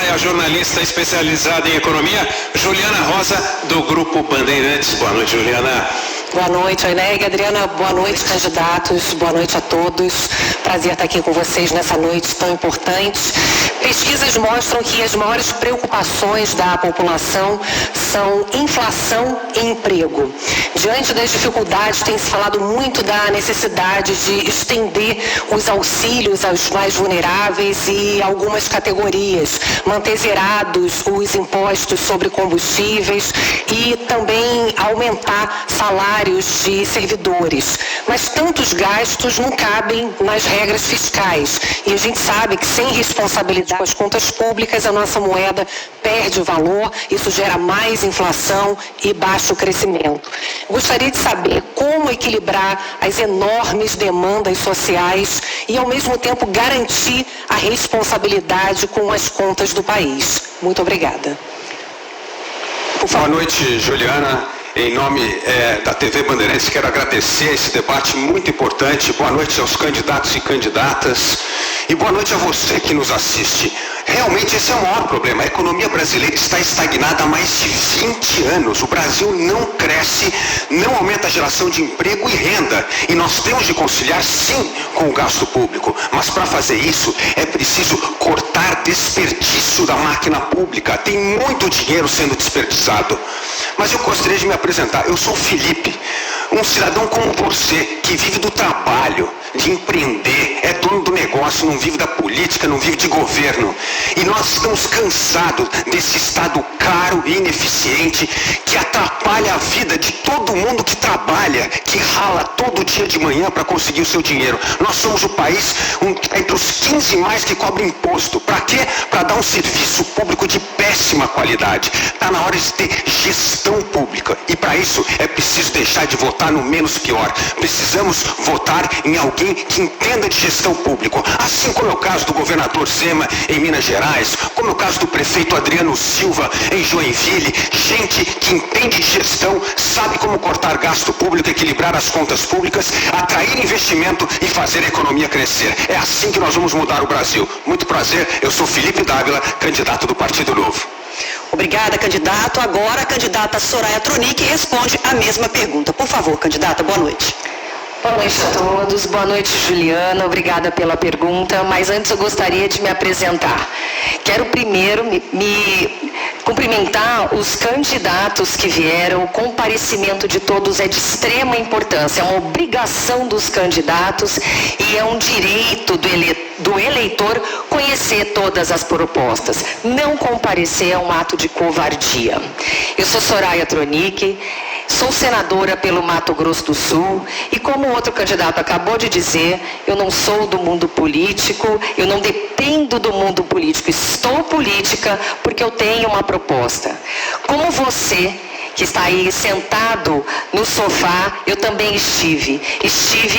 É a jornalista especializada em economia, Juliana Rosa, do Grupo Bandeirantes. Boa noite, Juliana. Boa noite, Oineg. Adriana, boa noite, candidatos. Boa noite a todos. Prazer estar aqui com vocês nessa noite tão importante. Pesquisas mostram que as maiores preocupações da população são inflação e emprego. Diante das dificuldades, tem se falado muito da necessidade de estender os auxílios aos mais vulneráveis e algumas categorias, manter zerados os impostos sobre combustíveis e também aumentar salários de servidores. Mas tantos gastos não cabem nas regras fiscais. E a gente sabe que sem responsabilidade com as contas públicas, a nossa moeda perde o valor, isso gera mais inflação e baixo crescimento. Gostaria de saber como equilibrar as enormes demandas sociais e, ao mesmo tempo, garantir a responsabilidade com as contas do país. Muito obrigada. Boa noite, Juliana. Em nome da TV Bandeirantes, quero agradecer esse debate muito importante. Boa noite aos candidatos e candidatas. E boa noite a você que nos assiste. Realmente esse é o maior problema. A economia brasileira está estagnada há mais de 20 anos. O Brasil não cresce, não aumenta a geração de emprego e renda. E nós temos de conciliar, sim, com o gasto público. Mas para fazer isso, é preciso cortar desperdício da máquina pública. Tem muito dinheiro sendo desperdiçado. Mas eu gostaria de me apresentar. Eu sou o Felipe, um cidadão como você, que vive do trabalho, de empreender, é dono do negócio, não vive da política, não vive de governo. E nós estamos cansados desse Estado caro e ineficiente que atrapalha a vida de todo mundo que trabalha, que rala todo dia de manhã para conseguir o seu dinheiro. Nós somos o país entre os 15 mais que cobra imposto. Para quê? Para dar um serviço público de péssima qualidade. Está na hora de ter gestão pública. E para isso é preciso deixar de votar no menos pior. Precisamos votar em alguém que entenda de gestão pública. Assim como é o caso do governador Zema em Minas Gerais, como é o caso do prefeito Adriano Silva em Joinville. Gente que entende de gestão, sabe como cortar gasto público, equilibrar as contas públicas, atrair investimento e fazer a economia crescer. É assim que nós vamos mudar o Brasil. Muito prazer, eu sou Felipe Dávila, candidato do Partido Novo. Obrigada, candidato. Agora a candidata Soraya Tronic responde a mesma pergunta. Por favor, candidata, boa noite. Boa noite a todos. Boa noite, Juliana. Obrigada pela pergunta. Mas antes eu gostaria de me apresentar. Quero primeiro me cumprimentar os candidatos que vieram. O comparecimento de todos é de extrema importância. É uma obrigação dos candidatos e é um direito do eleitor conhecer todas as propostas. Não comparecer é um ato de covardia. Eu sou Soraya Tronic. Sou senadora pelo Mato Grosso do Sul e, como o outro candidato acabou de dizer, eu não sou do mundo político, eu não dependo do mundo político, estou política porque eu tenho uma proposta. Como você que está aí sentado no sofá, eu também estive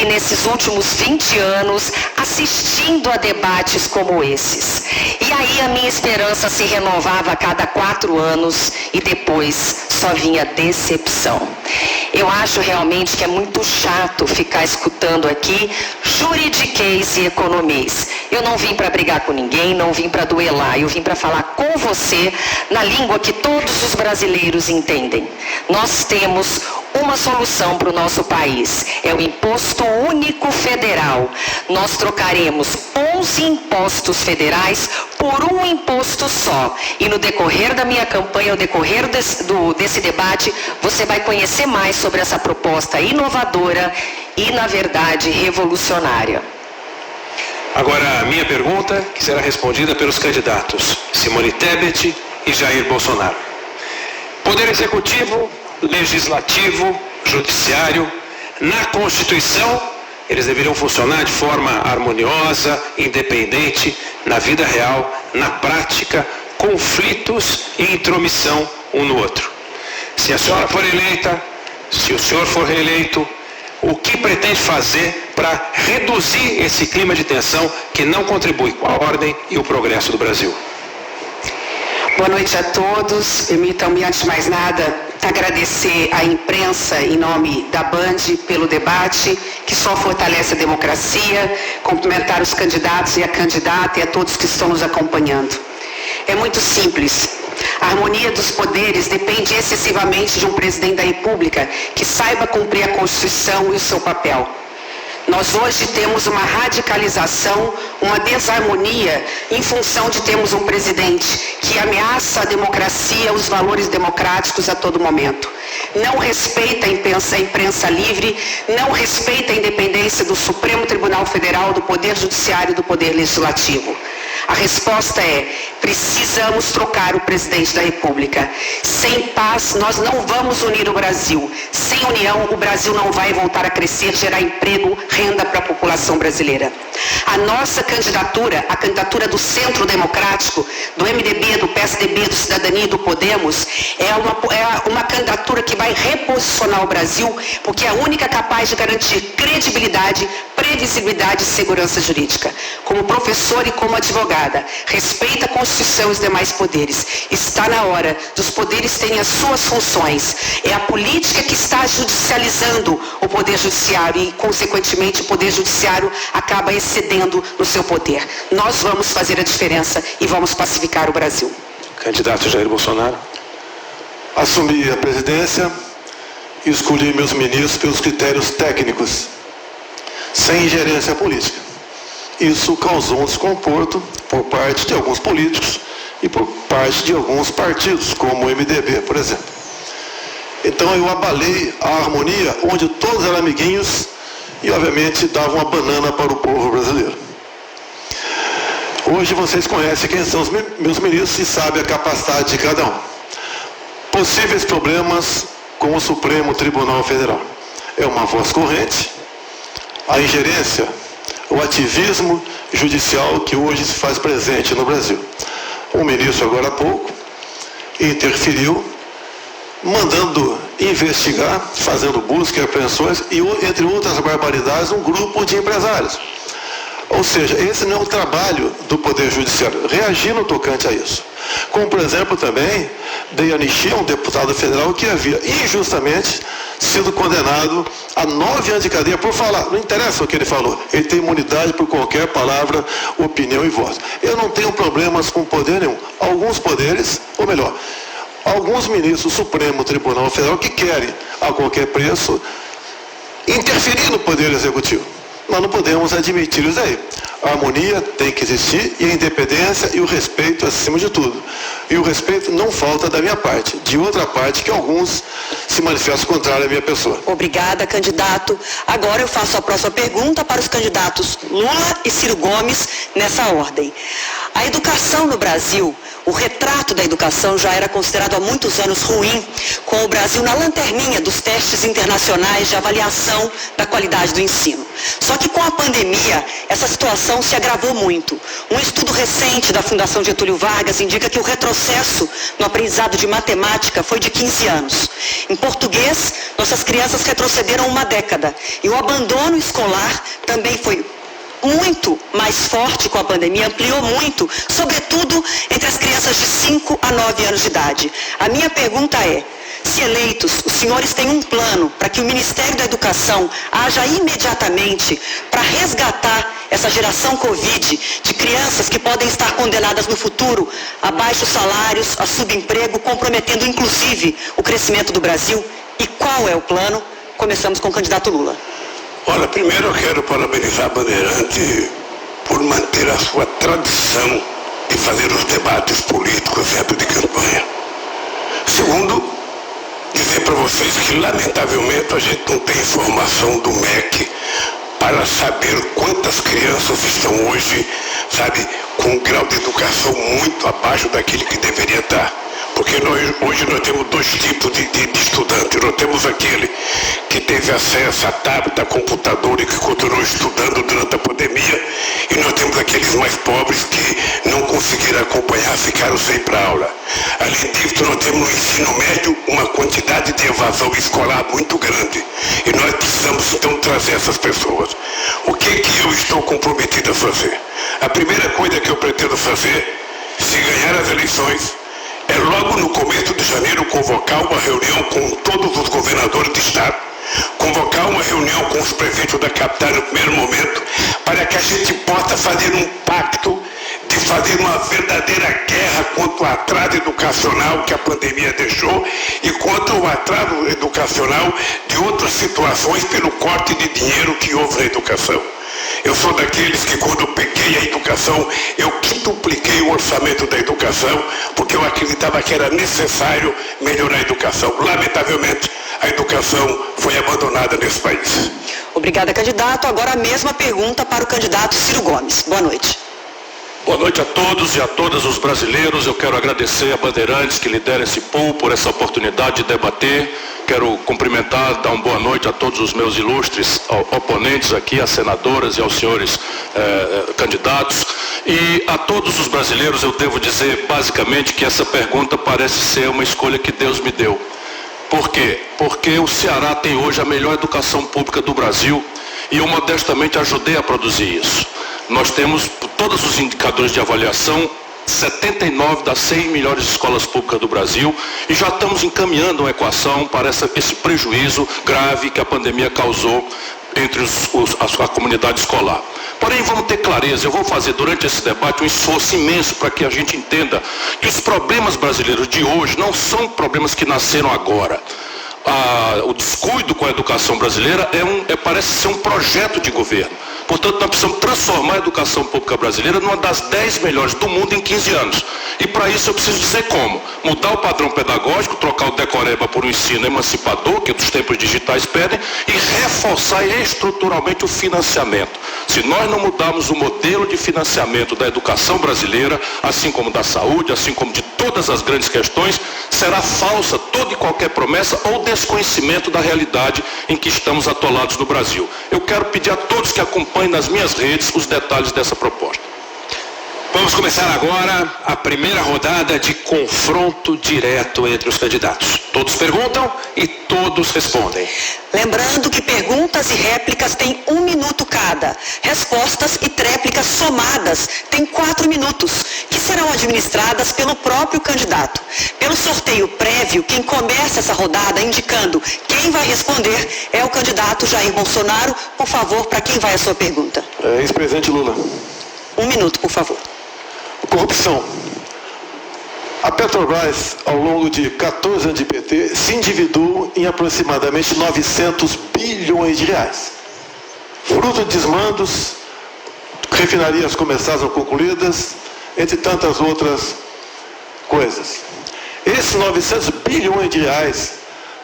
nesses últimos 20 anos assistindo a debates como esses. E aí a minha esperança se renovava a cada 4 anos e depois só vinha decepção. Eu acho realmente que é muito chato ficar escutando aqui juridiquês e economês. Eu não vim para brigar com ninguém, não vim para duelar, eu vim para falar com você na língua que todos os brasileiros entendem. Nós temos uma solução para o nosso país, é o Imposto Único Federal. Nós trocaremos 11 impostos federais por um imposto só. E no decorrer da minha campanha, no decorrer desse debate, você vai conhecer mais sobre essa proposta inovadora e, na verdade, revolucionária. Agora, a minha pergunta, que será respondida pelos candidatos Simone Tebet e Jair Bolsonaro. Poder Executivo, Legislativo, Judiciário, na Constituição, eles deveriam funcionar de forma harmoniosa, independente, na vida real, na prática, conflitos e intromissão um no outro. Se a senhora for eleita, se o senhor for reeleito, o que pretende fazer para reduzir esse clima de tensão que não contribui com a ordem e o progresso do Brasil? Boa noite a todos. Permitam-me, antes de mais nada, agradecer à imprensa em nome da Band pelo debate, que só fortalece a democracia, cumprimentar os candidatos e a candidata e a todos que estão nos acompanhando. é muito simples. A harmonia dos poderes depende excessivamente de um presidente da República que saiba cumprir a Constituição e o seu papel. Nós hoje temos uma radicalização, uma desarmonia em função de termos um presidente que ameaça a democracia, os valores democráticos a todo momento. Não respeita a imprensa livre, não respeita a independência do Supremo Tribunal Federal, do Poder Judiciário e do Poder Legislativo. A resposta é: precisamos trocar o presidente da República. Sem paz, nós não vamos unir o Brasil. Sem união, o Brasil não vai voltar a crescer, gerar emprego, renda para a população brasileira. A nossa candidatura, a candidatura do Centro Democrático, do MDB, do PSDB, do Cidadania e do Podemos, é uma candidatura que vai reposicionar o Brasil, porque é a única capaz de garantir credibilidade, previsibilidade e segurança jurídica. Como professor e como advogada, respeita a Constituição e os demais poderes. Está na hora dos poderes terem as suas funções. É a política que está judicializando o Poder Judiciário e, consequentemente, o Poder Judiciário acaba excedendo no seu poder. Nós vamos fazer a diferença e vamos pacificar o Brasil. Candidato Jair Bolsonaro. Assumi a presidência e escolhi meus ministros pelos critérios técnicos, sem ingerência política. Isso causou um desconforto por parte de alguns políticos e por parte de alguns partidos, como o MDB, por exemplo. Então eu abalei a harmonia onde todos eram amiguinhos e, obviamente, davam uma banana para o povo brasileiro. Hoje vocês conhecem quem são os meus ministros e sabem a capacidade de cada um. Possíveis problemas com o Supremo Tribunal Federal. É uma voz corrente, a ingerência, o ativismo judicial que hoje se faz presente no Brasil. O ministro, agora há pouco, interferiu, mandando investigar, fazendo busca e apreensões, e, entre outras barbaridades, um grupo de empresários. Ou seja, esse não é o trabalho do Poder Judiciário, reagir no tocante a isso. Como, por exemplo, também dei anistia a um deputado federal que havia injustamente sido condenado a 9 anos de cadeia por falar. Não interessa o que ele falou, ele tem imunidade por qualquer palavra, opinião e voz. Eu não tenho problemas com poder nenhum. Alguns poderes, ou melhor, alguns ministros do Supremo Tribunal Federal que querem, a qualquer preço, interferir no Poder Executivo. Nós não podemos admitir isso aí. A harmonia tem que existir e a independência e o respeito acima de tudo. E o respeito não falta da minha parte, de outra parte que alguns se manifestam contrário à minha pessoa. Obrigada, candidato. Agora eu faço a próxima pergunta para os candidatos Lula e Ciro Gomes, nessa ordem. A educação no Brasil, o retrato da educação já era considerado há muitos anos ruim, com o Brasil na lanterninha dos testes internacionais de avaliação da qualidade do ensino. Só que com a pandemia, essa situação se agravou muito. Um estudo recente da Fundação Getúlio Vargas indica que o retrocesso no aprendizado de matemática foi de 15 anos. Em português, nossas crianças retrocederam uma década. E o abandono escolar também foi muito mais forte com a pandemia, ampliou muito, sobretudo entre as crianças de 5 a 9 anos de idade. A minha pergunta é: se eleitos, os senhores têm um plano para que o Ministério da Educação haja imediatamente para resgatar essa geração Covid de crianças que podem estar condenadas no futuro a baixos salários, a subemprego, comprometendo inclusive o crescimento do Brasil? E qual é o plano? Começamos com o candidato Lula. Olha, primeiro eu quero parabenizar a Bandeirante por manter a sua tradição de fazer os debates políticos dentro de campanha. Segundo, dizer para vocês que, lamentavelmente, a gente não tem informação do MEC para saber quantas crianças estão hoje, sabe, com um grau de educação muito abaixo daquele que deveria estar. Porque hoje nós temos dois tipos de estudantes. Nós temos aquele que teve acesso a tablet, a computador e que continuou estudando durante a pandemia. E nós temos aqueles mais pobres que não conseguiram acompanhar, ficaram sem ir para aula. Além disso, nós temos no ensino médio uma quantidade de evasão escolar muito grande. E nós precisamos, então, trazer essas pessoas. O que eu estou comprometido a fazer? A primeira coisa que eu pretendo fazer, se ganhar as eleições, é logo no começo de janeiro convocar uma reunião com todos os governadores de estado, convocar uma reunião com os prefeitos da capital no primeiro momento, para que a gente possa fazer um pacto de fazer uma verdadeira guerra contra o atraso educacional que a pandemia deixou e contra o atraso educacional de outras situações pelo corte de dinheiro que houve na educação. Eu sou daqueles que, quando eu peguei a educação, eu quintupliquei o orçamento da educação, porque eu acreditava que era necessário melhorar a educação. Lamentavelmente, a educação foi abandonada nesse país. Obrigada, candidato. Agora a mesma pergunta para o candidato Ciro Gomes. Boa noite. Boa noite a todos e a todas os brasileiros. Eu quero agradecer a Bandeirantes que lidera esse pool por essa oportunidade de debater. Quero cumprimentar, dar uma boa noite a todos os meus ilustres oponentes aqui, às senadoras e aos senhores candidatos. E a todos os brasileiros eu devo dizer basicamente que essa pergunta parece ser uma escolha que Deus me deu. Por quê? Porque o Ceará tem hoje a melhor educação pública do Brasil e eu modestamente ajudei a produzir isso. Nós temos todos os indicadores de avaliação, 79 das 100 melhores escolas públicas do Brasil e já estamos encaminhando uma equação para esse prejuízo grave que a pandemia causou entre a comunidade escolar. Porém, vamos ter clareza, eu vou fazer durante esse debate um esforço imenso para que a gente entenda que os problemas brasileiros de hoje não são problemas que nasceram agora. O descuido com a educação brasileira parece ser um projeto de governo. Portanto, nós precisamos transformar a educação pública brasileira numa das 10 melhores do mundo em 15 anos. E para isso eu preciso dizer como. Mudar o padrão pedagógico, trocar o decoreba por um ensino emancipador, que os tempos digitais pedem, e reforçar estruturalmente o financiamento. Se nós não mudarmos o modelo de financiamento da educação brasileira, assim como da saúde, assim como de todas as grandes questões, será falsa toda e qualquer promessa ou desconhecimento da realidade em que estamos atolados no Brasil. Eu quero pedir a todos que acompanhem nas minhas redes os detalhes dessa proposta. Vamos começar agora a primeira rodada de confronto direto entre os candidatos. Todos perguntam e todos respondem. Lembrando que perguntas e réplicas têm 1 minuto cada. Respostas e tréplicas somadas têm 4 minutos, que serão administradas pelo próprio candidato. Pelo sorteio prévio, quem começa essa rodada indicando quem vai responder é o candidato Jair Bolsonaro. Por favor, para quem vai a sua pergunta? Ex-presidente Lula. 1 minuto, por favor. Corrupção. A Petrobras, ao longo de 14 anos de PT, se endividou em aproximadamente 900 bilhões de reais. Fruto de desmandos, refinarias começadas ou concluídas, entre tantas outras coisas. Esses 900 bilhões de reais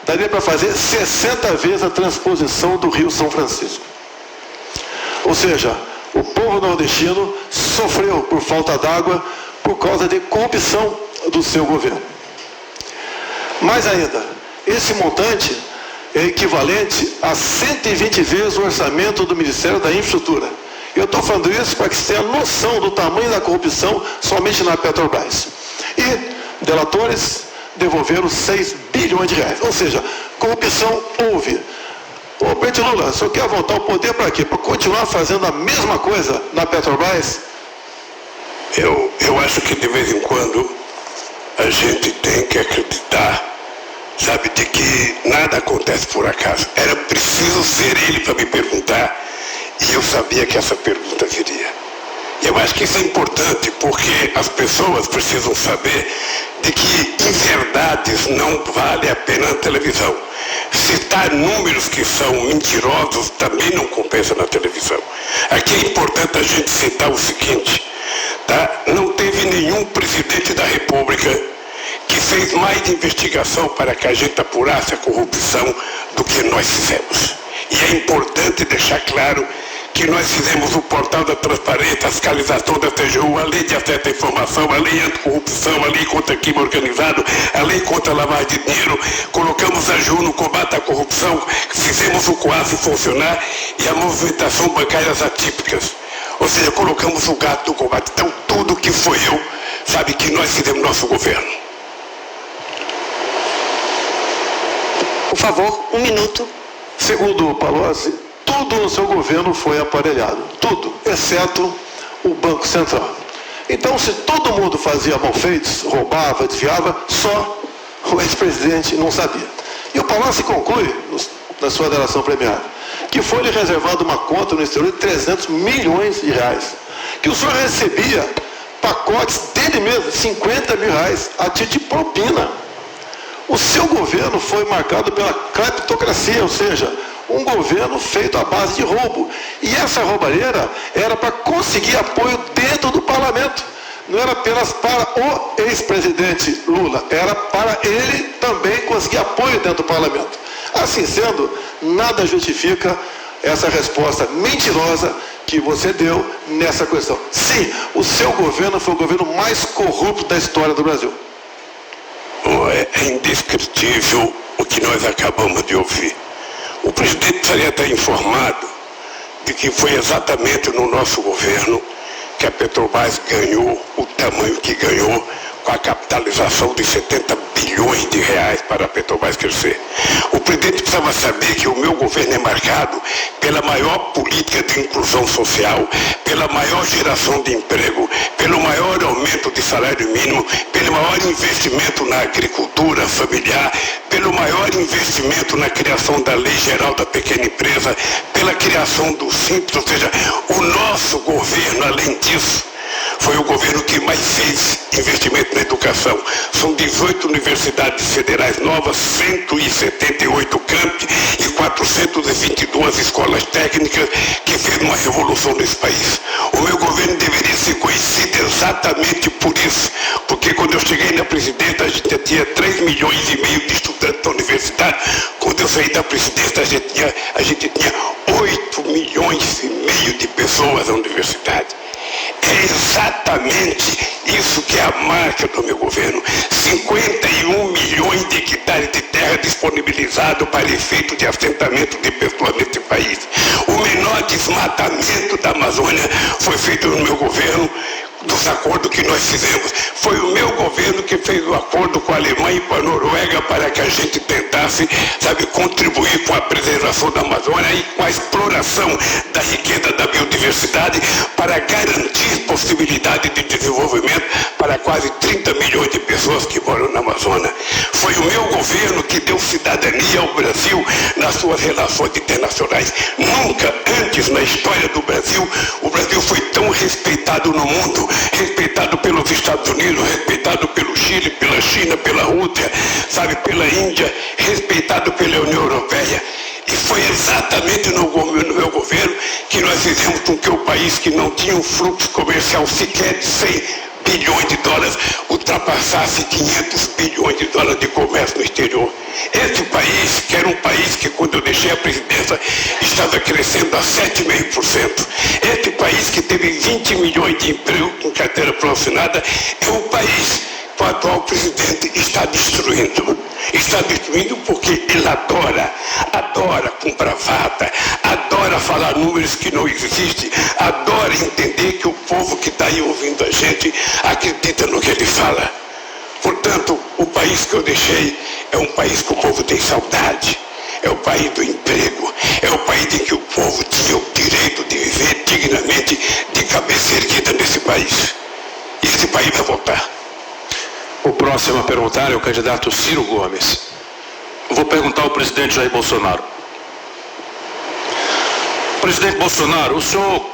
daria para fazer 60 vezes a transposição do Rio São Francisco. Ou seja, o povo nordestino sofreu por falta d'água por causa de corrupção do seu governo. Mais ainda, esse montante é equivalente a 120 vezes o orçamento do Ministério da Infraestrutura. Eu estou falando isso para que você tenha noção do tamanho da corrupção somente na Petrobras. E delatores devolveram 6 bilhões de reais. Ou seja, corrupção houve. Ô, presidente Lula, o senhor quer voltar ao poder para quê? Para continuar fazendo a mesma coisa na Petrobras? Eu acho que de vez em quando a gente tem que acreditar, sabe, de que nada acontece por acaso. Era preciso ser ele para me perguntar e eu sabia que essa pergunta viria. Eu acho que isso é importante porque as pessoas precisam saber de que inverdades não vale a pena na televisão. Citar números que são mentirosos também não compensa na televisão. Aqui é importante a gente citar o seguinte, tá? Não teve nenhum presidente da República que fez mais investigação para que a gente apurasse a corrupção do que nós fizemos. E é importante deixar claro que nós fizemos o portal da transparência, a fiscalização da TGU, a lei de acesso à informação, a lei anticorrupção, a lei contra crime organizado, a lei contra a lavagem de dinheiro, colocamos a AGU no combate à corrupção, fizemos o COAF funcionar e a movimentação bancárias atípicas. Ou seja, colocamos o gato no combate. Então, tudo que foi eu, sabe, que nós fizemos no nosso governo. Por favor, 1 minuto. Segundo o Palocci, tudo no seu governo foi aparelhado. Tudo, exceto o Banco Central. Então, se todo mundo fazia mal feitos, roubava, desviava, só o ex-presidente não sabia. E o Palocci conclui, na sua delação premiada, que foi-lhe reservada uma conta no exterior de 300 milhões de reais, que o senhor recebia pacotes dele mesmo, 50 mil reais, a título de propina. O seu governo foi marcado pela cleptocracia, ou seja, um governo feito à base de roubo. E essa roubalheira era para conseguir apoio dentro do parlamento. Não era apenas para o ex-presidente Lula, era para ele também conseguir apoio dentro do parlamento. Assim sendo, nada justifica essa resposta mentirosa que você deu nessa questão. Sim, o seu governo foi o governo mais corrupto da história do Brasil. É indescritível o que nós acabamos de ouvir. O presidente precisaria estar informado de que foi exatamente no nosso governo que a Petrobras ganhou o tamanho que ganhou, com a capitalização de 70 bilhões de reais para a Petrobras crescer. O presidente precisava saber que o meu governo é marcado pela maior política de inclusão social, pela maior geração de emprego, pelo maior aumento de salário mínimo, pelo maior investimento na agricultura familiar, pelo maior investimento na criação da Lei Geral da Pequena Empresa, pela criação do Simples, ou seja, o nosso governo, além disso, foi o governo que mais fez investimento na educação. São 18 universidades federais novas, 178 campi e 422 escolas técnicas, que fez uma revolução nesse país. O meu governo deveria ser conhecido exatamente por isso, porque quando eu cheguei na presidência, a gente tinha 3 milhões e meio de estudantes da universidade. Quando eu saí da presidência, a gente tinha 8 milhões e meio de pessoas na universidade. É exatamente isso que é a marca do meu governo. 51 milhões de hectares de terra disponibilizado para efeito de assentamento de pessoas nesse país. O menor desmatamento da Amazônia foi feito no meu governo, dos acordos que nós fizemos. Foi o meu governo que fez o acordo com a Alemanha e com a Noruega para que a gente tentasse, contribuir com a preservação da Amazônia e com a exploração da riqueza da biodiversidade para garantir possibilidade de desenvolvimento para quase 30 milhões de pessoas que moram na Amazônia. Foi o meu governo que deu cidadania ao Brasil nas suas relações internacionais. Nunca antes na história do Brasil, o Brasil foi tão respeitado no mundo, respeitado pelos Estados Unidos, respeitado pelo Chile, pela China, pela Rússia, pela Índia, respeitado pela União Europeia. E foi exatamente no meu governo que nós fizemos com que o país que não tinha um fluxo comercial sequer de 100 bilhões de dólares ultrapassasse 500 bilhões de dólares de comércio no exterior. Esse país, que era um país que quando eu deixei a presidência estava crescendo a 7,5%. Esse país que teve 20 milhões de empregos com carteira profissionada, é um país que o atual presidente está destruindo. Está destruindo porque ele adora com bravata, adora falar números que não existem, adora entender que o povo que está aí ouvindo a gente acredita no que ele fala. Portanto, o país que eu deixei é um país que o povo tem saudade, é o país do emprego, é o país em que o povo tinha o direito de viver dignamente, de cabeça erguida nesse país. E esse país vai voltar. O próximo a perguntar é o candidato Ciro Gomes. Eu vou perguntar ao presidente Jair Bolsonaro. Presidente Bolsonaro, o senhor,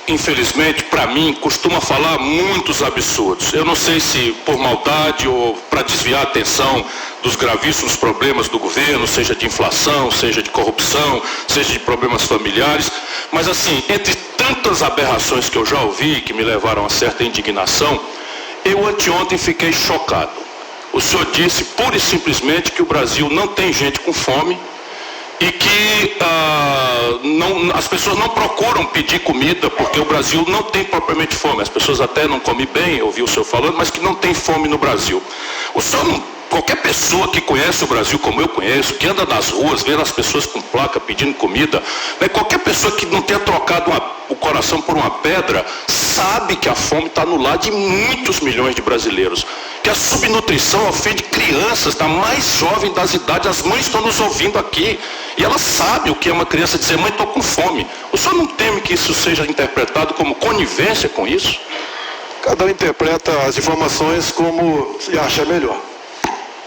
infelizmente, para mim, costuma falar muitos absurdos. Eu não sei se por maldade ou para desviar a atenção dos gravíssimos problemas do governo, seja de inflação, seja de corrupção, seja de problemas familiares. Mas assim, entre tantas aberrações que eu já ouvi, que me levaram a certa indignação, eu anteontem fiquei chocado. O senhor disse pura e simplesmente que o Brasil não tem gente com fome e que as pessoas não procuram pedir comida porque o Brasil não tem propriamente fome. As pessoas até não comem bem, eu ouvi o senhor falando, mas que não tem fome no Brasil. O senhor não... Qualquer pessoa que conhece o Brasil como eu conheço, que anda nas ruas, vendo as pessoas com placa pedindo comida, qualquer pessoa que não tenha trocado o coração por uma pedra, sabe que a fome está no lar de muitos milhões de brasileiros. Que a subnutrição ofende crianças da mais jovem das idades. As mães estão nos ouvindo aqui e elas sabem o que é uma criança dizer: mãe, estou com fome. O senhor não teme que isso seja interpretado como conivência com isso? Cada um interpreta as informações como se acha melhor.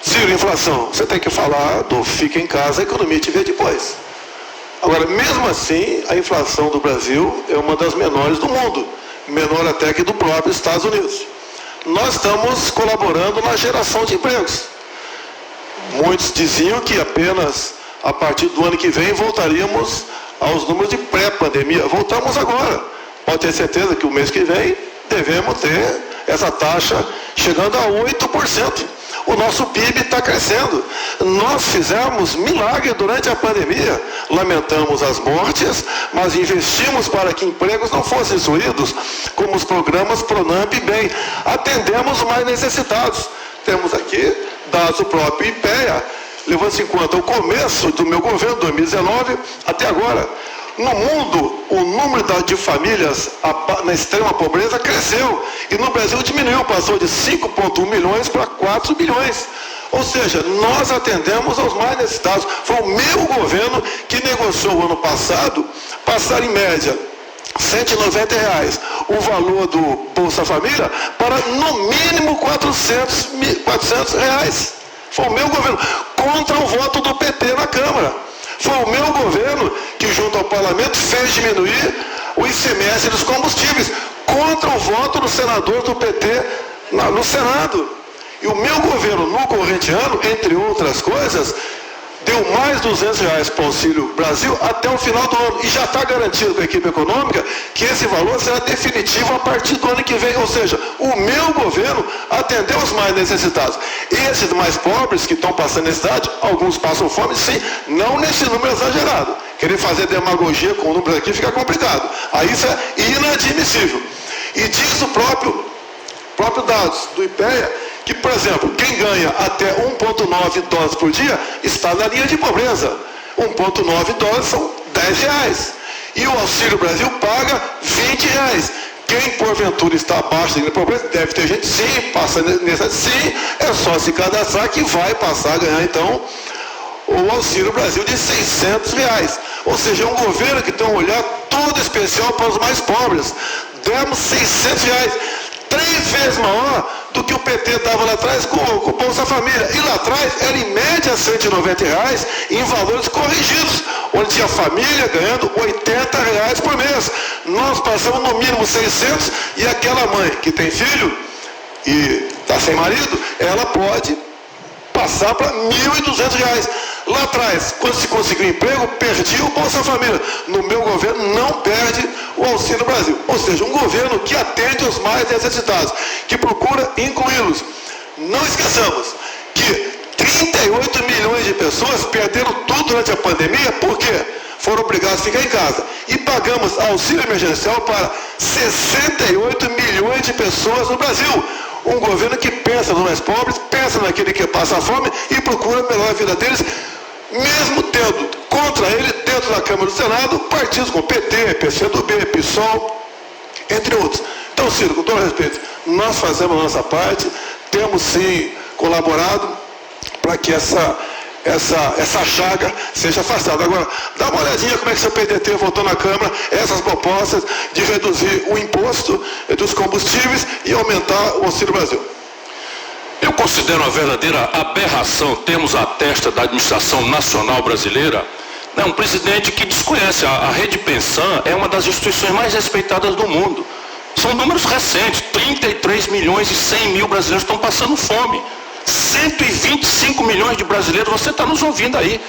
Ciro, inflação, você tem que falar do fica em casa, a economia te vê depois. Agora, mesmo assim, a inflação do Brasil é uma das menores do mundo. menor até que do próprio Estados Unidos. Nós estamos colaborando na geração de empregos. Muitos diziam que apenas a partir do ano que vem voltaríamos aos números de pré-pandemia. Voltamos agora. Pode ter certeza que o mês que vem devemos ter essa taxa chegando a 8%. O nosso PIB está crescendo. Nós fizemos milagre durante a pandemia. Lamentamos as mortes, mas investimos para que empregos não fossem destruídos, como os programas Pronamp e BEM. Atendemos os mais necessitados. Temos aqui dados do próprio IPEA, levando-se em conta o começo do meu governo, 2019, até agora. No mundo, o número de famílias na extrema pobreza cresceu. E no Brasil diminuiu, passou de 5,1 milhões para 4 milhões. Ou seja, nós atendemos aos mais necessitados. Foi o meu governo que negociou o ano passado, passar em média R$190 o valor do Bolsa Família para no mínimo R$400. Foi o meu governo, contra o voto do PT na Câmara. Foi o meu governo que, junto ao parlamento, fez diminuir o ICMS dos combustíveis, contra o voto do senador do PT no Senado. E o meu governo, no corrente ano, entre outras coisas, deu mais R$200 para o Auxílio Brasil até o final do ano. E já está garantido com a equipe econômica que esse valor será definitivo a partir do ano que vem. Ou seja, o meu governo atendeu os mais necessitados. Esses mais pobres que estão passando necessidade, alguns passam fome, sim, não nesse número exagerado. Querer fazer demagogia com o número aqui fica complicado. Aí isso é inadmissível. E diz o próprio dados do IPEA, que, por exemplo, quem ganha até 1,9 dólares por dia está na linha de pobreza. 1,9 dólares são R$10. E o Auxílio Brasil paga R$20. Quem, porventura, está abaixo da linha de pobreza, deve ter gente, sim, passa nessa, sim, é só se cadastrar que vai passar a ganhar, então, o Auxílio Brasil de R$600. Ou seja, é um governo que tem um olhar todo especial para os mais pobres. Demos R$600. 3 vezes maior do que o PT dava lá atrás com o Bolsa Família. E lá atrás era em média R$190 em valores corrigidos, onde tinha família ganhando R$80 por mês. Nós passamos no mínimo 600 e aquela mãe que tem filho e está sem marido, ela pode passar para R$1.200. Lá atrás, quando se conseguiu emprego, perdia o Bolsa Família. No meu governo, não perde o Auxílio Brasil. Ou seja, um governo que atende os mais necessitados, que procura incluí-los. Não esqueçamos que 38 milhões de pessoas perderam tudo durante a pandemia, por quê? Foram obrigados a ficar em casa. E pagamos auxílio emergencial para 68 milhões de pessoas no Brasil. Um governo que pensa nos mais pobres, pensa naquele que passa fome e procura melhorar a vida deles, mesmo tendo contra ele, dentro da Câmara do Senado, partidos como PT, PCdoB, PSOL, entre outros. Então, Ciro, com todo respeito, nós fazemos a nossa parte, temos sim colaborado para que essa chaga seja afastada. Agora, dá uma olhadinha como é que o PDT votou na Câmara essas propostas de reduzir o imposto dos combustíveis e aumentar o Auxílio Brasil. Eu considero uma verdadeira aberração termos à testa da administração nacional brasileira um presidente que desconhece. A Rede Pensão é uma das instituições mais respeitadas do mundo. São números recentes, 33 milhões e 100 mil brasileiros estão passando fome. 125 milhões de brasileiros, você está nos ouvindo aí,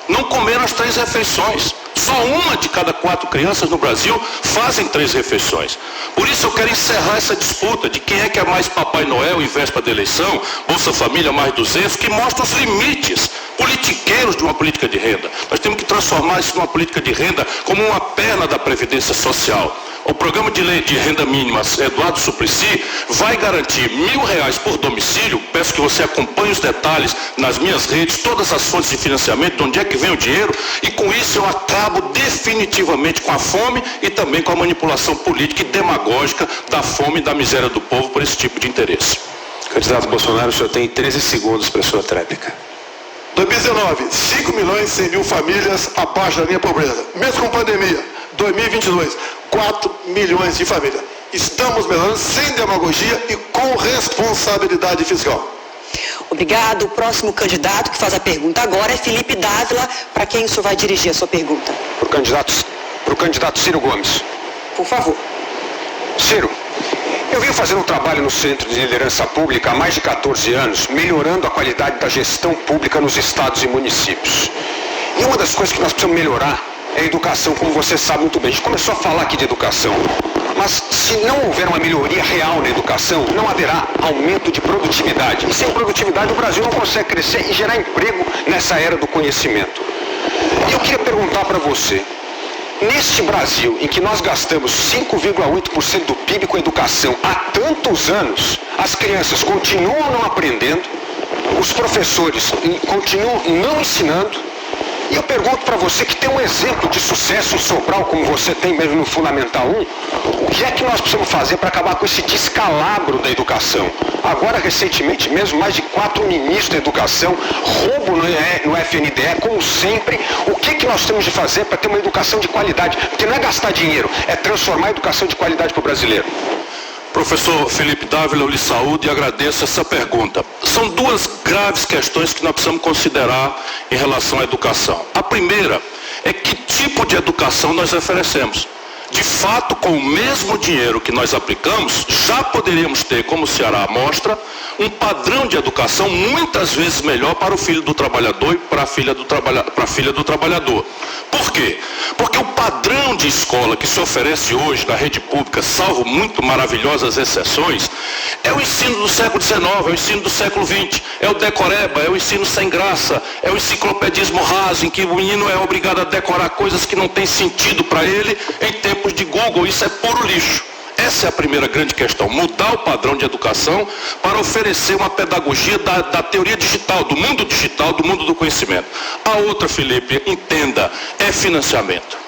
não comeram as 3 refeições. Só uma de cada 4 crianças no Brasil fazem 3 refeições. Por isso eu quero encerrar essa disputa de quem é que é mais Papai Noel em véspera da eleição, Bolsa Família mais 200, que mostra os limites politiqueiros de uma política de renda. Nós temos que transformar isso numa política de renda como uma perna da Previdência Social. O programa de lei de renda mínima Eduardo Suplicy vai garantir R$1.000 por domicílio. Peço que você acompanhe os detalhes nas minhas redes, todas as fontes de financiamento, de onde é que vem o dinheiro, e com isso eu acabo definitivamente com a fome e também com a manipulação política e demagógica da fome e da miséria do povo por esse tipo de interesse. Candidato Bolsonaro, o senhor tem 13 segundos para a sua tréplica. 2019, 5 milhões e 100 mil famílias abaixo da linha de pobreza. Mesmo com pandemia, 2022, 4 milhões de famílias. Estamos melhorando sem demagogia e com responsabilidade fiscal. Obrigado. O próximo candidato que faz a pergunta agora é Felipe Dávila, para quem o senhor vai dirigir a sua pergunta. Para o candidato Ciro Gomes. Por favor. Ciro, eu venho fazendo um trabalho no Centro de Liderança Pública há mais de 14 anos, melhorando a qualidade da gestão pública nos estados e municípios. E uma das coisas que nós precisamos melhorar é a educação, como você sabe muito bem. A gente começou a falar aqui de educação, mas se não houver uma melhoria real na educação, não haverá aumento de produtividade. E sem produtividade o Brasil não consegue crescer e gerar emprego nessa era do conhecimento. E eu queria perguntar para você, neste Brasil, em que nós gastamos 5,8% do PIB com educação há tantos anos, as crianças continuam não aprendendo, os professores continuam não ensinando. E eu pergunto para você que tem um exemplo de sucesso em Sobral, como você tem mesmo no Fundamental 1, o que é que nós precisamos fazer para acabar com esse descalabro da educação? Agora, recentemente mesmo, mais de 4 ministros da educação, roubo no FNDE, como sempre. O que nós temos de fazer para ter uma educação de qualidade? Porque não é gastar dinheiro, é transformar a educação de qualidade para o brasileiro. Professor Felipe Dávila, eu lhe saúdo e agradeço essa pergunta. São duas graves questões que nós precisamos considerar em relação à educação. A primeira é que tipo de educação nós oferecemos. De fato, com o mesmo dinheiro que nós aplicamos, já poderíamos ter, como o Ceará mostra, um padrão de educação muitas vezes melhor para o filho do trabalhador e para a filha do trabalhador. Por quê? Porque o padrão de escola que se oferece hoje na rede pública, salvo muito maravilhosas exceções, é o ensino do século XIX, é o ensino do século XX, é o decoreba, é o ensino sem graça, é o enciclopedismo raso, em que o menino é obrigado a decorar coisas que não têm sentido para ele em tempos de Google. Isso é puro lixo. Essa é a primeira grande questão, mudar o padrão de educação para oferecer uma pedagogia da teoria digital, do mundo do conhecimento. A outra, Felipe, entenda, é financiamento.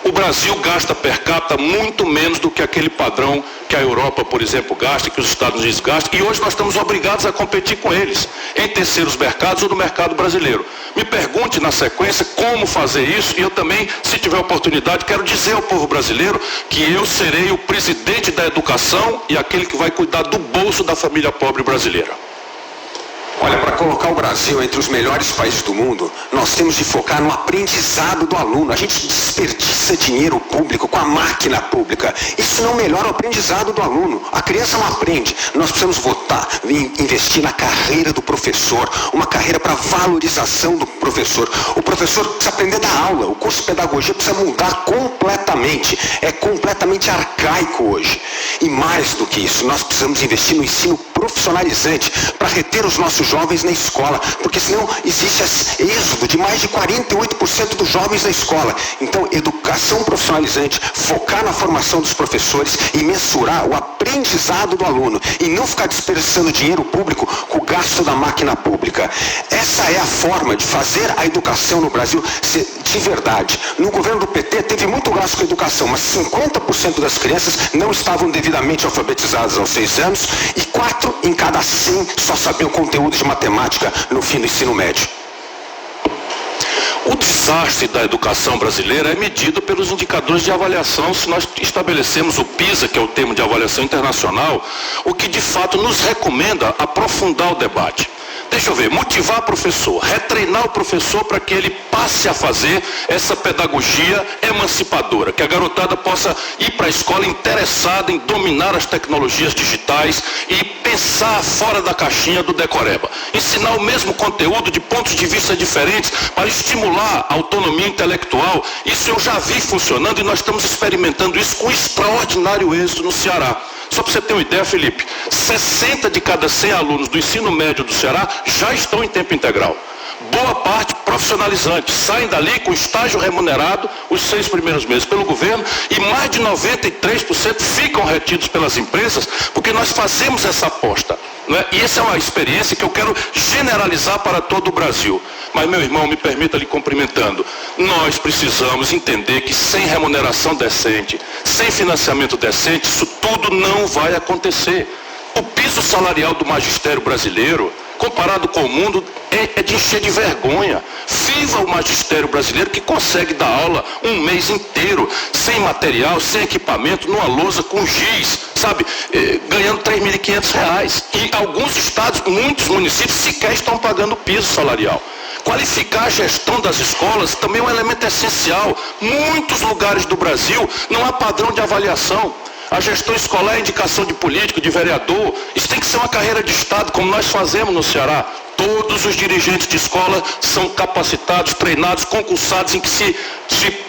O Brasil gasta per capita muito menos do que aquele padrão que a Europa, por exemplo, gasta, que os Estados Unidos gastam, e hoje nós estamos obrigados a competir com eles, em terceiros mercados ou no mercado brasileiro. Me pergunte na sequência como fazer isso, e eu também, se tiver oportunidade, quero dizer ao povo brasileiro que eu serei o presidente da educação e aquele que vai cuidar do bolso da família pobre brasileira. Olha, para colocar o Brasil entre os melhores países do mundo, nós temos de focar no aprendizado do aluno. A gente desperdiça dinheiro público com a máquina pública. Isso não melhora o aprendizado do aluno. A criança não aprende. Nós precisamos investir na carreira do professor, uma carreira para valorização do professor. O professor precisa aprender da aula. O curso de pedagogia precisa mudar completamente. É completamente arcaico hoje. E mais do que isso, nós precisamos investir no ensino profissionalizante para reter os nossos jovens na escola, porque senão existe esse êxodo de mais de 48% dos jovens na escola. Então, educação profissionalizante, focar na formação dos professores e mensurar o aprendizado do aluno e não ficar desperdiçando dinheiro público com o gasto da máquina pública. Essa é a forma de fazer a educação no Brasil ser de verdade. No governo do PT teve muito gasto com a educação, mas 50% das crianças não estavam devidamente alfabetizadas aos 6 anos e 4 em cada 100 só sabiam conteúdo de matemática no fim do ensino médio. O desastre da educação brasileira é medido pelos indicadores de avaliação. Se nós estabelecemos o PISA, que é o termo de avaliação internacional, o que de fato nos recomenda aprofundar o debate. Deixa eu ver, motivar o professor, retreinar o professor para que ele passe a fazer essa pedagogia emancipadora, que a garotada possa ir para a escola interessada em dominar as tecnologias digitais e pensar fora da caixinha do decoreba. Ensinar o mesmo conteúdo de pontos de vista diferentes para estimular a autonomia intelectual. Isso eu já vi funcionando e nós estamos experimentando isso com extraordinário êxito no Ceará. Só para você ter uma ideia, Felipe, 60 de cada 100 alunos do ensino médio do Ceará já estão em tempo integral. Boa parte profissionalizantes, saem dali com estágio remunerado os 6 primeiros meses pelo governo e mais de 93% ficam retidos pelas empresas porque nós fazemos essa aposta. Não é? E essa é uma experiência que eu quero generalizar para todo o Brasil. Mas, meu irmão, me permita lhe cumprimentando, nós precisamos entender que sem remuneração decente, sem financiamento decente, isso tudo não vai acontecer. O piso salarial do magistério brasileiro, comparado com o mundo, é de encher de vergonha. Viva o magistério brasileiro que consegue dar aula um mês inteiro, sem material, sem equipamento, numa lousa com giz, sabe, ganhando R$ 3.500. E alguns estados, muitos municípios, sequer estão pagando o piso salarial. Qualificar a gestão das escolas também é um elemento essencial. Muitos lugares do Brasil não há padrão de avaliação. A gestão escolar é indicação de político, de vereador. Isso tem que ser uma carreira de Estado, como nós fazemos no Ceará. Todos os dirigentes de escola são capacitados, treinados, concursados, em que se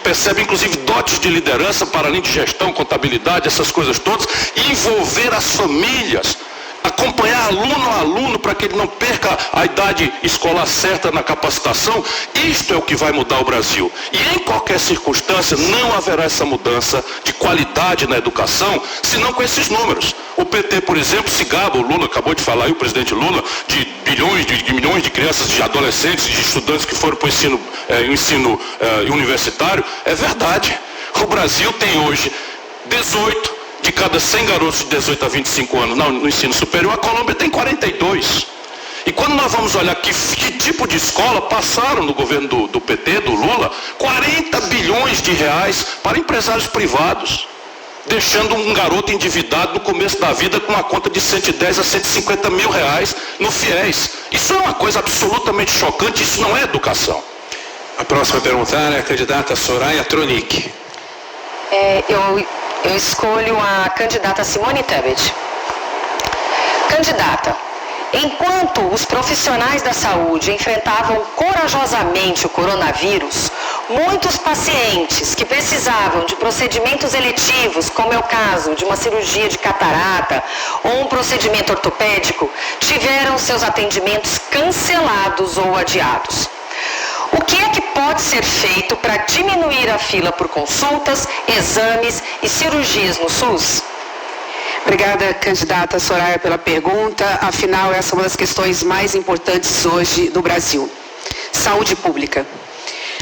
percebe inclusive dotes de liderança, para além de gestão, contabilidade, essas coisas todas, e envolver as famílias, acompanhar aluno a aluno para que ele não perca a idade escolar certa na capacitação. Isto é o que vai mudar o Brasil. E em qualquer circunstância não haverá essa mudança de qualidade na educação, senão com esses números. O PT, por exemplo, se gaba, o Lula acabou de falar aí, o presidente Lula, de milhões de crianças, de adolescentes, de estudantes que foram para o ensino universitário. É verdade. O Brasil tem hoje 18 de cada 100 garotos de 18 a 25 anos no ensino superior. A Colômbia tem 42. E quando nós vamos olhar que tipo de escola passaram no governo do PT, do Lula, 40 bilhões de reais para empresários privados, deixando um garoto endividado no começo da vida com uma conta de 110 a 150 mil reais no FIES. Isso é uma coisa absolutamente chocante, isso não é educação. A próxima perguntar é a candidata Soraya Tronic. Eu escolho a candidata Simone Tebet. Candidata, enquanto os profissionais da saúde enfrentavam corajosamente o coronavírus, muitos pacientes que precisavam de procedimentos eletivos, como é o caso de uma cirurgia de catarata ou um procedimento ortopédico, tiveram seus atendimentos cancelados ou adiados. O que é que pode ser feito para diminuir a fila por consultas, exames e cirurgias no SUS? Obrigada, candidata Soraya, pela pergunta. Afinal, essa é uma das questões mais importantes hoje do Brasil. Saúde pública.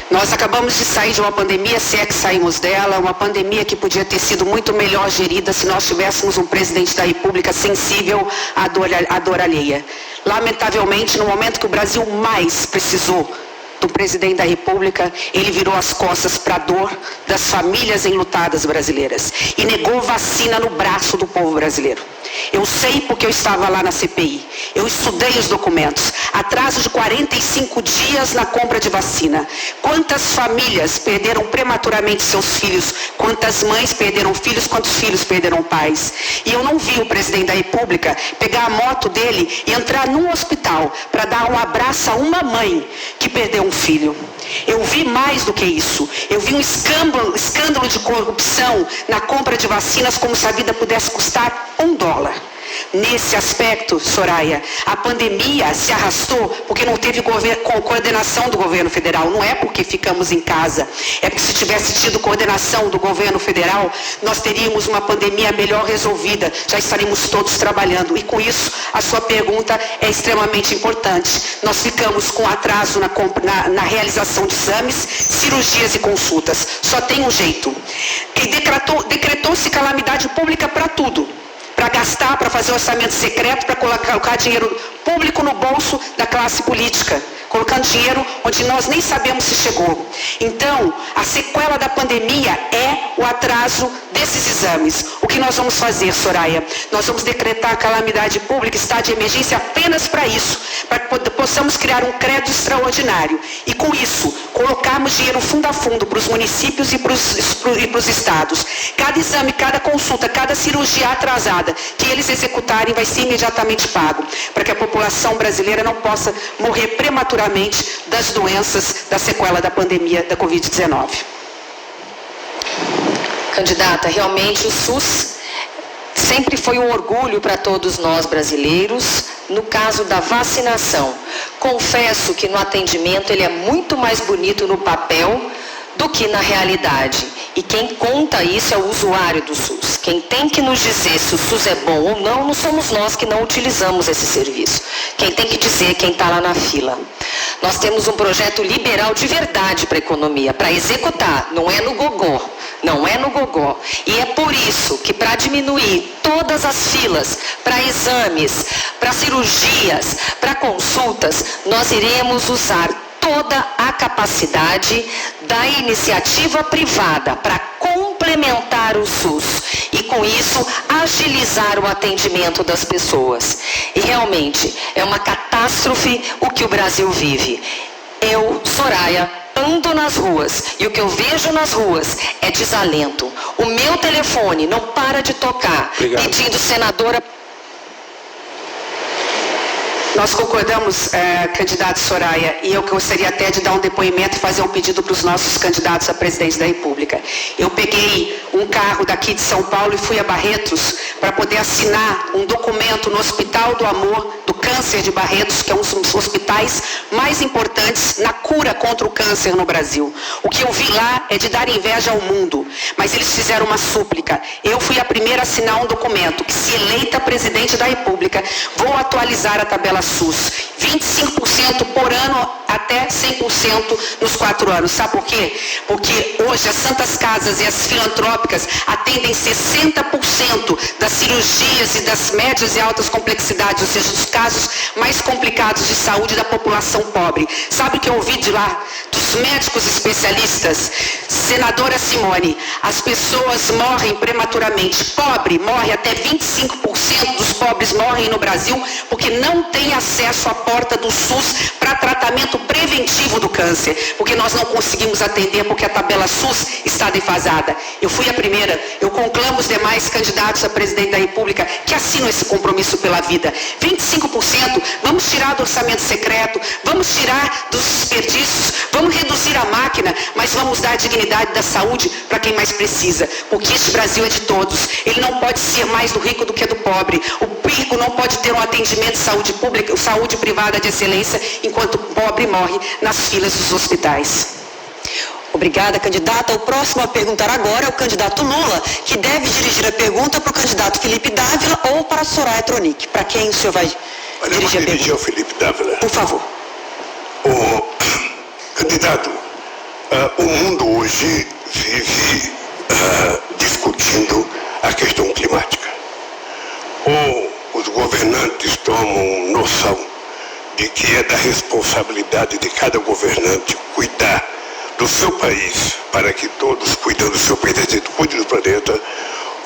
Nós acabamos de sair de uma pandemia, se é que saímos dela, uma pandemia que podia ter sido muito melhor gerida se nós tivéssemos um presidente da República sensível à dor alheia. Lamentavelmente, no momento que o Brasil mais precisou do presidente da República, ele virou as costas para a dor das famílias enlutadas brasileiras e negou vacina no braço do povo brasileiro. Eu sei porque eu estava lá na CPI. Eu estudei os documentos. Atraso de 45 dias na compra de vacina. Quantas famílias perderam prematuramente seus filhos? Quantas mães perderam filhos? Quantos filhos perderam pais? E eu não vi o presidente da República pegar a moto dele e entrar num hospital para dar um abraço a uma mãe que perdeu um filho. Eu vi mais do que isso. Eu vi um escândalo de corrupção na compra de vacinas, como se a vida pudesse custar $1. Nesse aspecto, Soraya, a pandemia se arrastou porque não teve coordenação do governo federal. Não é porque ficamos em casa. É porque se tivesse tido coordenação do governo federal, nós teríamos uma pandemia melhor resolvida. Já estaríamos todos trabalhando. E com isso, a sua pergunta é extremamente importante. Nós ficamos com atraso na realização de exames, cirurgias e consultas. Só tem um jeito. Que decretou-se calamidade pública para tudo. Para gastar, para fazer orçamento secreto, para colocar dinheiro público no bolso da classe política, colocando dinheiro onde nós nem sabemos se chegou. Então, a sequela da pandemia é o atraso desses exames. O que nós vamos fazer, Soraya? Nós vamos decretar a calamidade pública, estado de emergência apenas para isso, para que possamos criar um crédito extraordinário. E com isso, colocarmos dinheiro fundo a fundo para os municípios e para os estados. Cada exame, cada consulta, cada cirurgia atrasada que eles executarem vai ser imediatamente pago, para que a população brasileira não possa morrer prematuramente das doenças da sequela da pandemia da Covid-19. Candidata, realmente o SUS sempre foi um orgulho para todos nós brasileiros no caso da vacinação. Confesso que no atendimento ele é muito mais bonito no papel do que na realidade. E quem conta isso é o usuário do SUS. Quem tem que nos dizer se o SUS é bom ou não somos nós que não utilizamos esse serviço. Quem tem que dizer é quem está lá na fila. Nós temos um projeto liberal de verdade para a economia, para executar, não é no gogó. Não é no gogó. E é por isso que para diminuir todas as filas, para exames, para cirurgias, para consultas, nós iremos usar toda a capacidade da iniciativa privada para complementar o SUS e com isso agilizar o atendimento das pessoas. E realmente é uma catástrofe o que o Brasil vive. Eu, Soraya, ando nas ruas e o que eu vejo nas ruas é desalento. O meu telefone não para de tocar, Obrigado. pedindo senadora... Nós concordamos, candidato Soraya, e eu gostaria até de dar um depoimento e fazer um pedido para os nossos candidatos a presidente da República. Eu peguei um carro daqui de São Paulo e fui a Barretos para poder assinar um documento no Hospital do Amor do Câncer de Barretos, que é um dos hospitais mais importantes na cura contra o câncer no Brasil. O que eu vi lá é de dar inveja ao mundo, mas eles fizeram uma súplica. Eu fui a primeira a assinar um documento que, se eleita presidente da República, vou atualizar a tabela SUS, 25% por ano até 100% nos 4 anos. Sabe por quê? Porque hoje as santas casas e as filantrópicas atendem 60% das cirurgias e das médias e altas complexidades, ou seja, dos casos mais complicados de saúde da população pobre. Sabe o que eu ouvi de lá? Dos médicos especialistas? Senadora Simone, as pessoas morrem prematuramente. Pobre morre, até 25% dos pobres morrem no Brasil porque não tem acesso à porta do SUS para tratamento preventivo do câncer, porque nós não conseguimos atender porque a tabela SUS está defasada. Eu fui a primeira, eu conclamo os demais candidatos a presidente da República que assinam esse compromisso pela vida. 25%, vamos tirar do orçamento secreto, vamos tirar dos desperdícios, vamos reduzir a máquina, mas vamos dar a dignidade da saúde para quem mais precisa, porque este Brasil é de todos. Ele não pode ser mais do rico do que do pobre. O rico não pode ter um atendimento de saúde pública, saúde privada de excelência, enquanto o pobre morre nas filas dos hospitais. Obrigada, candidata. O próximo a perguntar agora é o candidato Lula, que deve dirigir a pergunta para o candidato Felipe Dávila ou para a Soraya Tronic. Para quem o senhor vai dirigir a pergunta? Ao Felipe Dávila. Por favor. Candidato, o mundo hoje vive discutindo a questão climática. Ou os governantes tomam noção de que é da responsabilidade de cada governante cuidar do seu país, para que todos, cuidando do seu país, cuidem do planeta,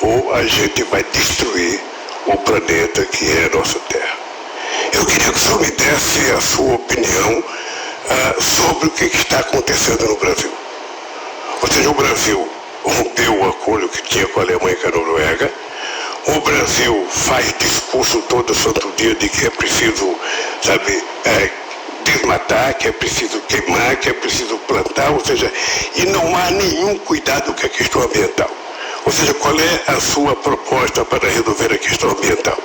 ou a gente vai destruir o planeta que é a nossa Terra. Eu queria que o senhor me desse a sua opinião sobre o que está acontecendo no Brasil. Ou seja, o Brasil rompeu o acordo que tinha com a Alemanha e com a Noruega. O Brasil faz discurso todo santo dia de que é preciso, desmatar, que é preciso queimar, que é preciso plantar, ou seja, e não há nenhum cuidado com a questão ambiental. Ou seja, qual é a sua proposta para resolver a questão ambiental?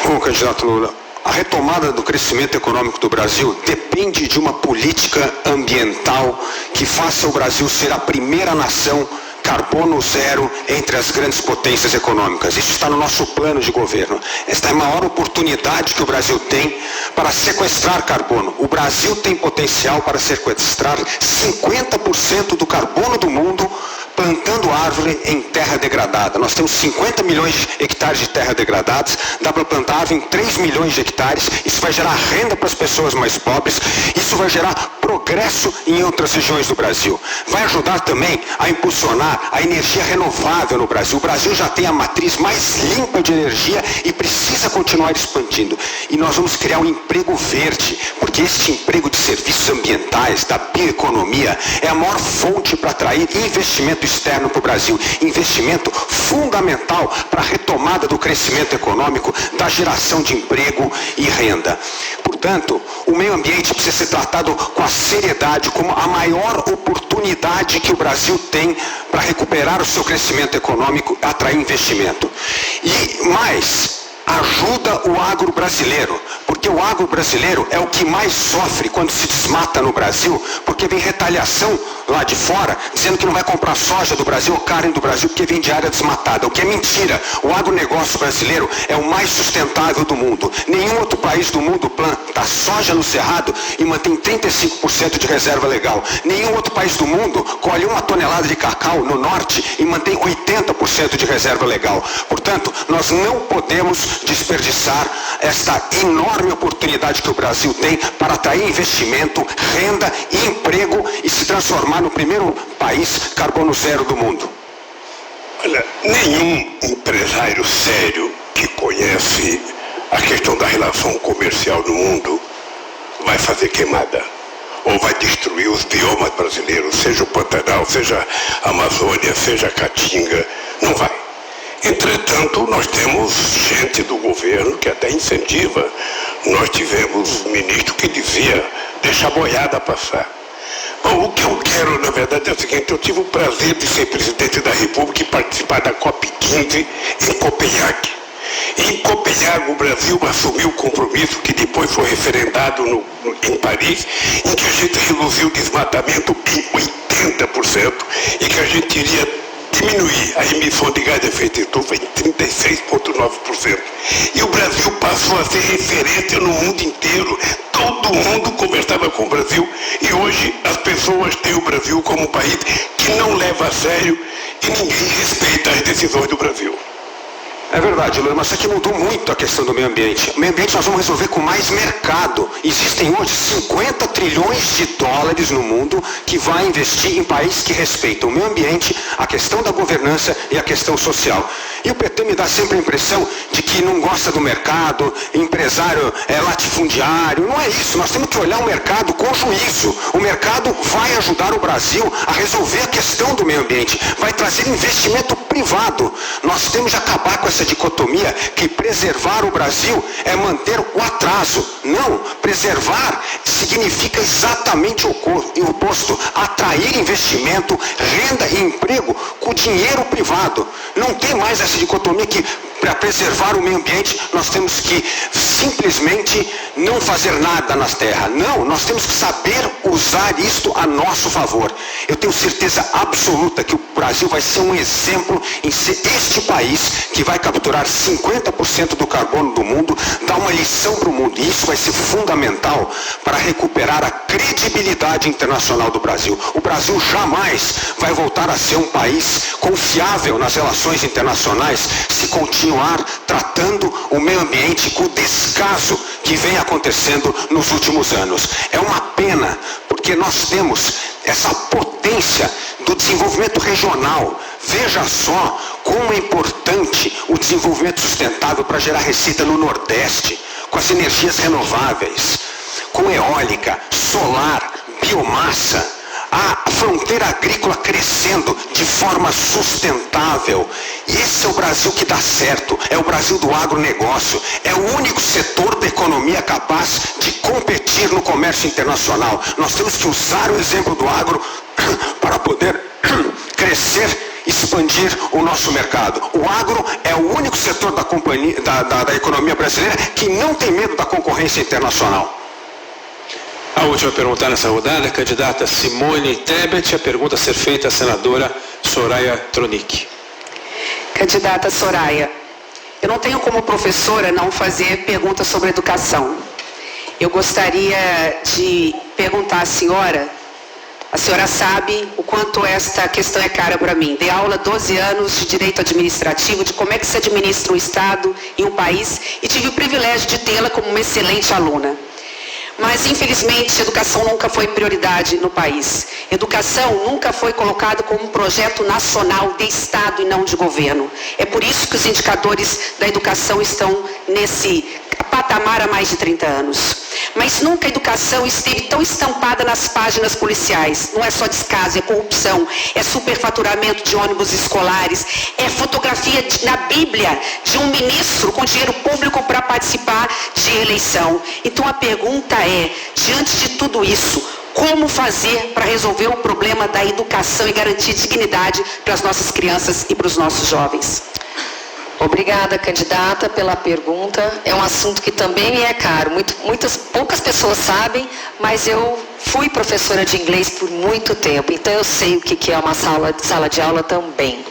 Bom, candidato Lula, a retomada do crescimento econômico do Brasil depende de uma política ambiental que faça o Brasil ser a primeira nação carbono zero entre as grandes potências econômicas. Isso está no nosso plano de governo. Esta é a maior oportunidade que o Brasil tem para sequestrar carbono. O Brasil tem potencial para sequestrar 50% do carbono do mundo plantando árvore em terra degradada. Nós temos 50 milhões de hectares de terra degradadas, dá para plantar árvore em 3 milhões de hectares, isso vai gerar renda para as pessoas mais pobres, isso vai gerar progresso em outras regiões do Brasil. Vai ajudar também a impulsionar a energia renovável no Brasil. O Brasil já tem a matriz mais limpa de energia e precisa continuar expandindo. E nós vamos criar um emprego verde, porque este emprego de serviços ambientais, da bioeconomia, é a maior fonte para atrair investimento externo para o Brasil, investimento fundamental para a retomada do crescimento econômico, da geração de emprego e renda. Portanto, o meio ambiente precisa ser tratado com a seriedade, como a maior oportunidade que o Brasil tem para recuperar o seu crescimento econômico, atrair investimento. E mais, ajuda o agro brasileiro, porque o agro brasileiro é o que mais sofre quando se desmata no Brasil, porque vem retaliação lá de fora, dizendo que não vai comprar soja do Brasil ou carne do Brasil, porque vem de área desmatada, o que é mentira. O agronegócio brasileiro é o mais sustentável do mundo. Nenhum outro país do mundo planta soja no cerrado e mantém 35% de reserva legal. Nenhum outro país do mundo colhe 1 tonelada de cacau no norte e mantém 80% de reserva legal. Portanto, nós não podemos desperdiçar esta enorme oportunidade que o Brasil tem para atrair investimento, renda e emprego e se transformar no primeiro país carbono zero do mundo. Olha, nenhum empresário sério que conhece a questão da relação comercial no mundo vai fazer queimada. ou vai destruir os biomas brasileiros, seja o Pantanal, seja a Amazônia, seja a Caatinga. Não vai. Entretanto, nós temos gente do governo que até incentiva. Nós tivemos um ministro que dizia, deixa a boiada passar. Bom, o que eu quero, na verdade, é o seguinte, eu tive o prazer de ser presidente da República e participar da COP15 em Copenhague. Em Copenhague, o Brasil assumiu o compromisso que depois foi referendado em Paris, em que a gente reduziu o desmatamento em 80% e que a gente iria diminuir a emissão de gás de efeito estufa em 36,9%. E o Brasil passou a ser referência no mundo inteiro. Todo mundo conversava com o Brasil e hoje as pessoas têm o Brasil como um país que não leva a sério e ninguém respeita as decisões do Brasil. É verdade, Lula, mas isso aqui mudou muito a questão do meio ambiente. O meio ambiente nós vamos resolver com mais mercado. Existem hoje 50 trilhões de dólares no mundo que vai investir em países que respeitam o meio ambiente, a questão da governança e a questão social. E o PT me dá sempre a impressão de que não gosta do mercado, empresário latifundiário. Não é isso, nós temos que olhar o mercado com juízo. O mercado vai ajudar o Brasil a resolver a questão do meio ambiente, vai trazer investimento privado. Nós temos de acabar com essa dicotomia que preservar o Brasil é manter o atraso. Não, preservar significa exatamente o oposto, atrair investimento, renda e emprego com dinheiro privado. Não tem mais essa dicotomia que para preservar o meio ambiente nós temos que simplesmente não fazer nada nas terras. Não, nós temos que saber usar isto a nosso favor. Eu tenho certeza absoluta que o Brasil vai ser um exemplo em ser este país que vai capturar 50% do carbono do mundo, dar uma lição para o mundo. E isso vai ser fundamental para recuperar a credibilidade internacional do Brasil. O Brasil jamais vai voltar a ser um país confiável nas relações internacionais se continuar tratando o meio ambiente com o descaso que vem acontecendo nos últimos anos. É uma pena, porque nós temos essa potência do desenvolvimento regional. Veja só como é importante o desenvolvimento sustentável para gerar receita no Nordeste, com as energias renováveis, com eólica, solar, biomassa, a fronteira agrícola crescendo de forma sustentável. E esse é o Brasil que dá certo, é o Brasil do agronegócio, é o único setor da economia capaz de competir no comércio internacional. Nós temos que usar o exemplo do agro para poder crescer, expandir o nosso mercado. O agro é o único setor da economia brasileira que não tem medo da concorrência internacional. A última pergunta nessa rodada, candidata Simone Tebet, a pergunta a ser feita à senadora Soraya Tronic. Candidata Soraya, eu não tenho como professora não fazer perguntas sobre educação. Eu gostaria de perguntar à senhora, a senhora sabe o quanto esta questão é cara para mim. Dei aula 12 anos de direito administrativo, de como é que se administra um Estado e um país, e tive o privilégio de tê-la como uma excelente aluna. Mas, infelizmente, educação nunca foi prioridade no país. Educação nunca foi colocada como um projeto nacional de Estado e não de governo. É por isso que os indicadores da educação estão nesse patamar há mais de 30 anos. Mas nunca a educação esteve tão estampada nas páginas policiais. Não é só descaso, é corrupção, é superfaturamento de ônibus escolares, é fotografia na Bíblia de um ministro com dinheiro público para participar de eleição. Então a pergunta é, diante de tudo isso, como fazer para resolver o problema da educação e garantir dignidade para as nossas crianças e para os nossos jovens? Obrigada, candidata, pela pergunta. É um assunto que também me é caro. Poucas pessoas sabem, mas eu fui professora de inglês por muito tempo, então eu sei o que é uma sala de aula também.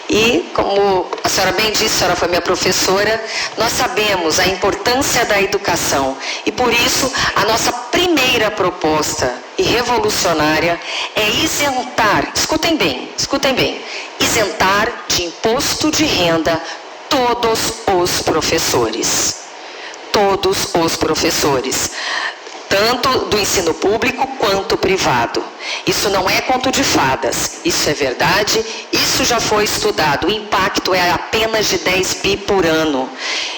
E, como a senhora bem disse, a senhora foi minha professora, nós sabemos a importância da educação. E por isso, a nossa primeira proposta e revolucionária é isentar, escutem bem, isentar de imposto de renda todos os professores. Todos os professores. tanto do ensino público quanto privado. Isso não é conto de fadas, isso é verdade, isso já foi estudado. O impacto é apenas de 10 bi por ano.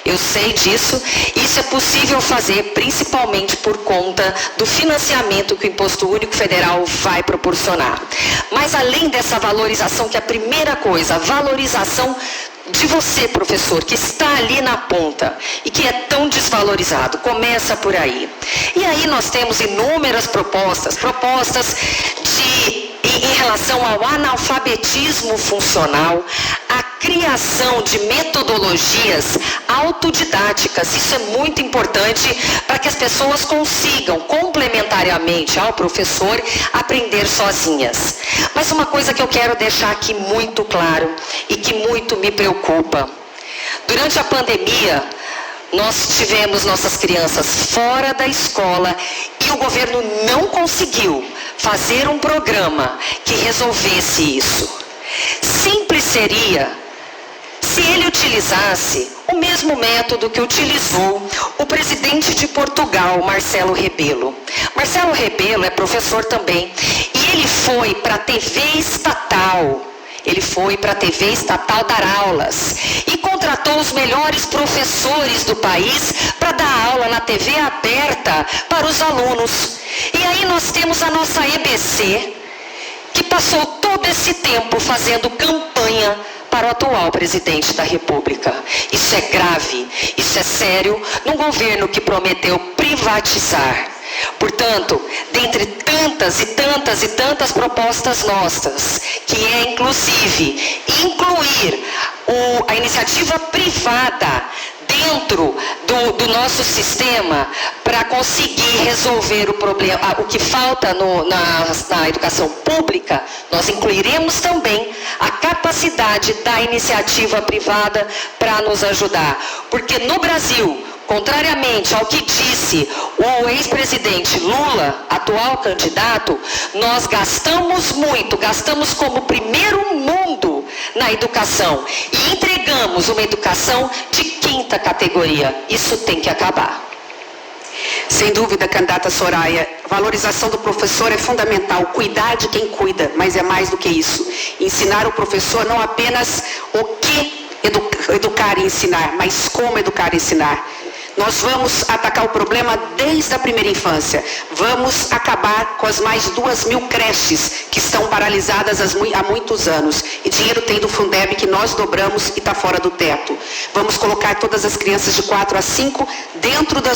Eu sei disso, isso é possível fazer principalmente por conta do financiamento que o Imposto Único Federal vai proporcionar. Mas além dessa valorização, que é a primeira coisa, a valorização de você, professor, que está ali na ponta e que é tão desvalorizado. Começa por aí. E aí nós temos inúmeras propostas em relação ao analfabetismo funcional, a criação de metodologias autodidáticas. Isso é muito importante para que as pessoas consigam, complementariamente ao professor, aprender sozinhas. Mas uma coisa que eu quero deixar aqui muito claro e que muito me preocupa. Durante a pandemia, nós tivemos nossas crianças fora da escola e o governo não conseguiu fazer um programa que resolvesse isso. Simples seria se ele utilizasse o mesmo método que utilizou o presidente de Portugal, Marcelo Rebelo. Marcelo Rebelo é professor também e ele foi para a TV estatal. Ele foi para a TV estatal dar aulas e contratou os melhores professores do país para dar aula na TV aberta para os alunos. E aí nós temos a nossa EBC, que passou todo esse tempo fazendo campanha para o atual presidente da República. Isso é grave, isso é sério, num governo que prometeu privatizar. Portanto, dentre tantas propostas nossas, que é inclusive incluir a iniciativa privada dentro do nosso sistema para conseguir resolver o problema, o que falta na educação pública, nós incluiremos também a capacidade da iniciativa privada para nos ajudar. Porque no Brasil, contrariamente ao que disse o ex-presidente Lula, atual candidato, nós gastamos muito, gastamos como primeiro mundo na educação e entregamos uma educação de quinta categoria. Isso tem que acabar. Sem dúvida, candidata Soraya, a valorização do professor é fundamental, cuidar de quem cuida, mas é mais do que isso. Ensinar o professor não apenas o que educar e ensinar, mas como educar e ensinar. Nós vamos atacar o problema desde a primeira infância. Vamos acabar com as mais 2.000 creches que estão paralisadas há muitos anos. E dinheiro tem do Fundeb que nós dobramos e está fora do teto. Vamos colocar todas as crianças de 4 a 5 dentro do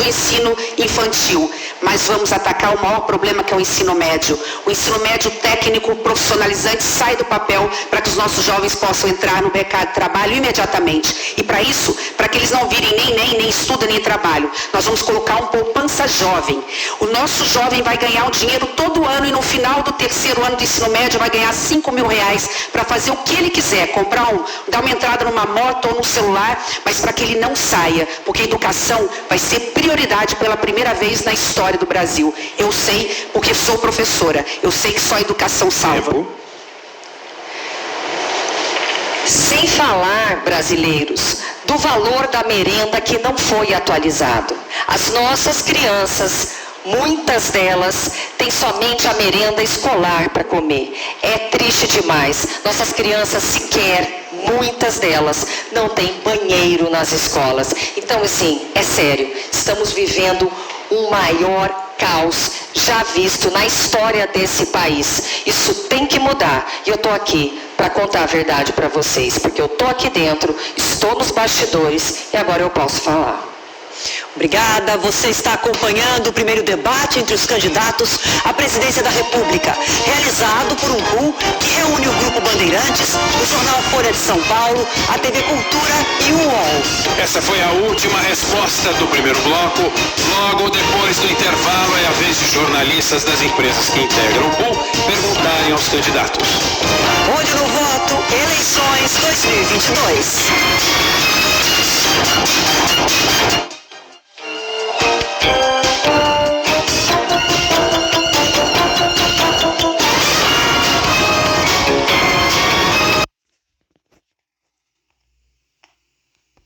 ensino infantil. Mas vamos atacar o maior problema, que é o ensino médio. O ensino médio técnico profissionalizante sai do papel para que os nossos jovens possam entrar no mercado de trabalho imediatamente. E para isso, para que eles não virem nem estuda nem trabalho, nós vamos colocar um poupança jovem. O nosso jovem vai ganhar o dinheiro todo ano e no final do terceiro ano de ensino médio vai ganhar R$5.000 para fazer o que ele quiser, dar uma entrada numa moto ou num celular, mas para que ele não saia, porque a educação vai ser prioridade pela primeira vez na história do Brasil. Eu sei, porque sou professora, eu sei que só a educação salva. Sem falar, brasileiros, do valor da merenda que não foi atualizado. As nossas crianças, muitas delas, têm somente a merenda escolar para comer. É triste demais. Nossas crianças sequer, muitas delas, não têm banheiro nas escolas. Então, assim, é sério, estamos vivendo um maior caos já visto na história desse país. Isso tem que mudar. E eu estou aqui para contar a verdade para vocês, porque eu estou aqui dentro, estou nos bastidores e agora eu posso falar. Obrigada. Você está acompanhando o primeiro debate entre os candidatos à presidência da República, realizado por um pool que reúne o Grupo Bandeirantes, o Jornal Folha de São Paulo, a TV Cultura e o UOL. Essa foi a última resposta do primeiro bloco. Logo depois do intervalo é a vez de jornalistas das empresas que integram o pool perguntarem aos candidatos. Olho no voto, eleições 2022.